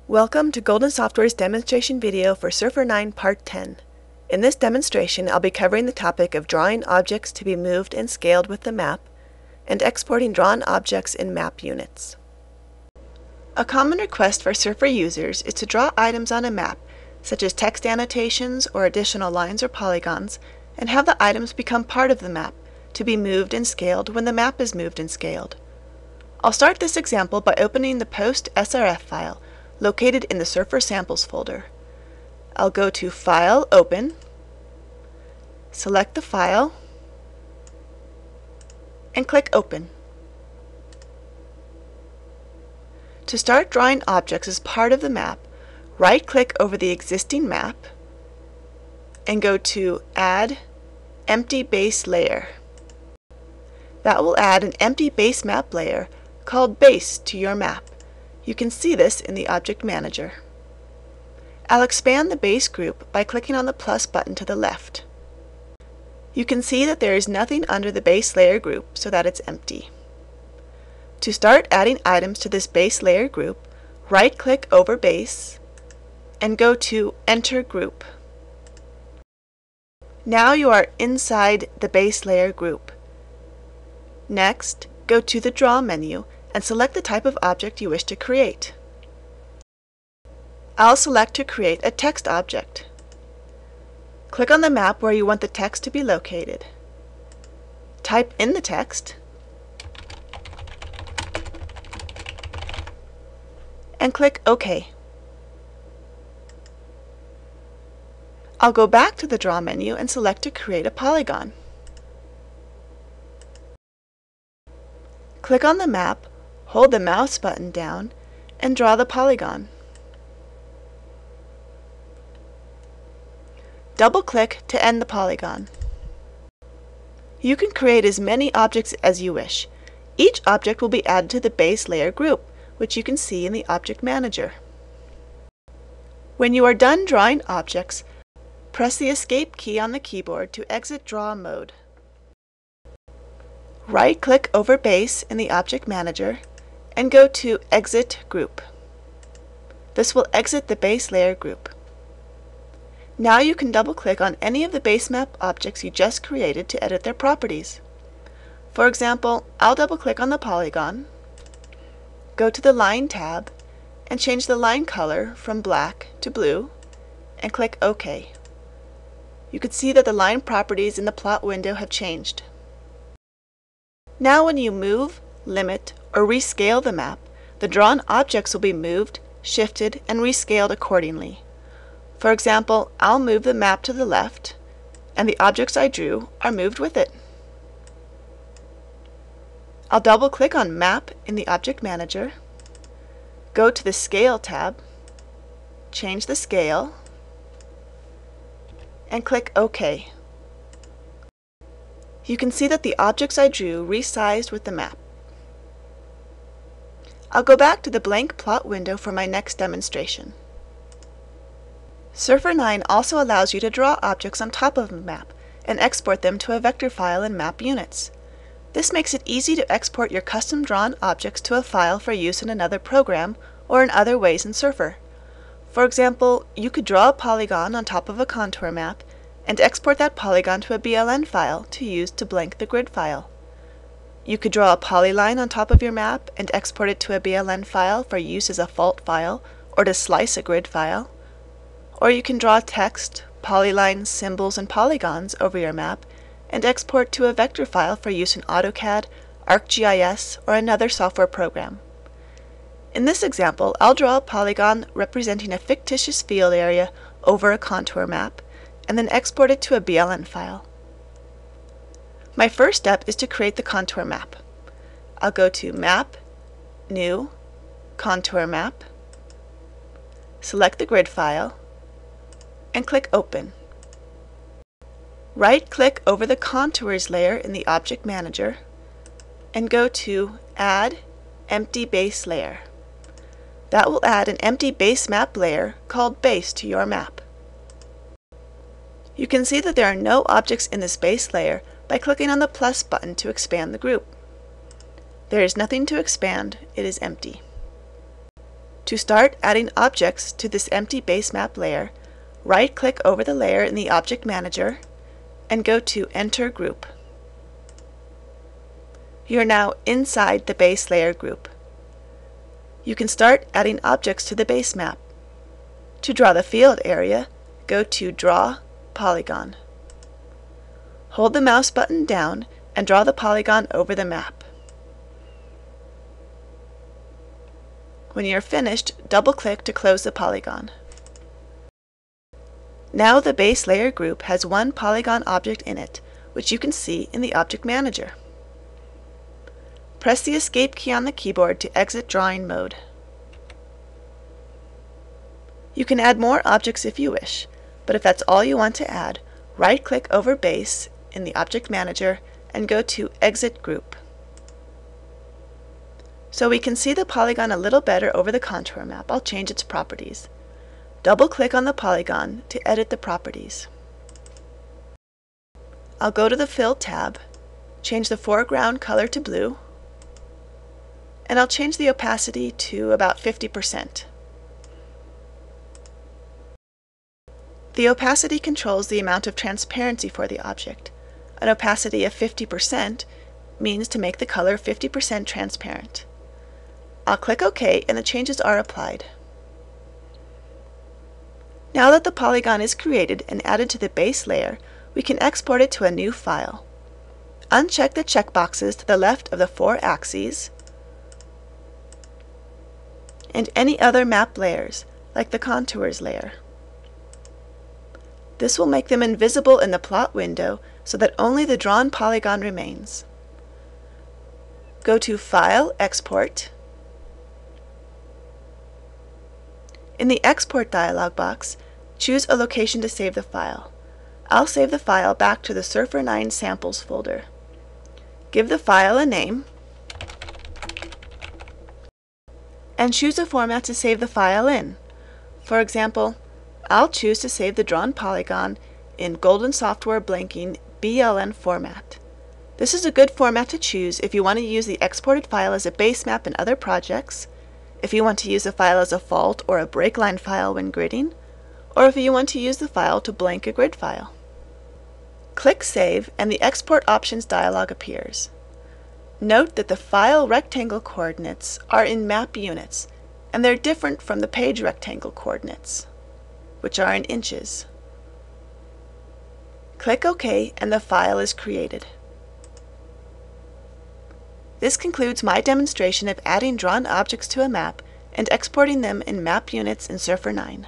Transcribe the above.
Welcome to Golden Software's demonstration video for Surfer 9 Part 10. In this demonstration, I'll be covering the topic of drawing objects to be moved and scaled with the map, and exporting drawn objects in map units. A common request for Surfer users is to draw items on a map, such as text annotations or additional lines or polygons, and have the items become part of the map, to be moved and scaled when the map is moved and scaled. I'll start this example by opening the post.srf file, located in the Surfer Samples folder. I'll go to File, Open, select the file, and click Open. To start drawing objects as part of the map, right-click over the existing map and go to Add Empty Base Layer. That will add an empty base map layer called Base to your map. You can see this in the Object Manager. I'll expand the base group by clicking on the plus button to the left. You can see that there is nothing under the base layer group, so that it's empty. To start adding items to this base layer group, right-click over Base and go to Enter Group. Now you are inside the base layer group. Next, go to the Draw menu and select the type of object you wish to create. I'll select to create a text object. Click on the map where you want the text to be located. Type in the text and click OK. I'll go back to the Draw menu and select to create a polygon. Click on the map, hold the mouse button down, and draw the polygon. Double-click to end the polygon. You can create as many objects as you wish. Each object will be added to the base layer group, which you can see in the Object Manager. When you are done drawing objects, press the Escape key on the keyboard to exit Draw mode. Right-click over Base in the Object Manager and go to Exit Group. This will exit the base layer group. Now you can double-click on any of the base map objects you just created to edit their properties. For example, I'll double-click on the polygon, go to the Line tab, and change the line color from black to blue, and click OK. You can see that the line properties in the plot window have changed. Now when you move, limit, or rescale the map, the drawn objects will be moved, shifted, and rescaled accordingly. For example, I'll move the map to the left, and the objects I drew are moved with it. I'll double-click on Map in the Object Manager, go to the Scale tab, change the scale, and click OK. You can see that the objects I drew resized with the map. I'll go back to the blank plot window for my next demonstration. Surfer 9 also allows you to draw objects on top of a map and export them to a vector file in map units. This makes it easy to export your custom-drawn objects to a file for use in another program or in other ways in Surfer. For example, you could draw a polygon on top of a contour map and export that polygon to a BLN file to use to blank the grid file. You could draw a polyline on top of your map and export it to a BLN file for use as a fault file or to slice a grid file. Or you can draw text, polylines, symbols, and polygons over your map and export to a vector file for use in AutoCAD, ArcGIS, or another software program. In this example, I'll draw a polygon representing a fictitious field area over a contour map, and then export it to a BLN file. My first step is to create the contour map. I'll go to Map, New, Contour Map, select the grid file, and click Open. Right-click over the Contours layer in the Object Manager, and go to Add Empty Base Layer. That will add an empty base map layer called Base to your map. You can see that there are no objects in this base layer by clicking on the plus button to expand the group. There is nothing to expand, it is empty. To start adding objects to this empty base map layer, right-click over the layer in the Object Manager and go to Enter Group. You are now inside the base layer group. You can start adding objects to the base map. To draw the field area, go to Draw, Polygon. Hold the mouse button down and draw the polygon over the map. When you are finished, double-click to close the polygon. Now the base layer group has one polygon object in it, which you can see in the Object Manager. Press the Escape key on the keyboard to exit drawing mode. You can add more objects if you wish, but if that's all you want to add, right-click over Base in the Object Manager and go to Exit Group. So we can see the polygon a little better over the contour map, I'll change its properties. Double-click on the polygon to edit the properties. I'll go to the Fill tab, change the foreground color to blue, and I'll change the opacity to about 50%. The opacity controls the amount of transparency for the object. An opacity of 50% means to make the color 50% transparent. I'll click OK and the changes are applied. Now that the polygon is created and added to the base layer, we can export it to a new file. Uncheck the checkboxes to the left of the 4 axes and any other map layers, like the contours layer. This will make them invisible in the plot window so that only the drawn polygon remains. Go to File, Export. In the Export dialog box, choose a location to save the file. I'll save the file back to the Surfer 9 Samples folder. Give the file a name and choose a format to save the file in. For example, I'll choose to save the drawn polygon in Golden Software Blanking BLN format. This is a good format to choose if you want to use the exported file as a base map in other projects, if you want to use the file as a fault or a breakline file when gridding, or if you want to use the file to blank a grid file. Click Save and the Export Options dialog appears. Note that the file rectangle coordinates are in map units, and they're different from the page rectangle coordinates, which are in inches. Click OK and the file is created. This concludes my demonstration of adding drawn objects to a map and exporting them in map units in Surfer 9.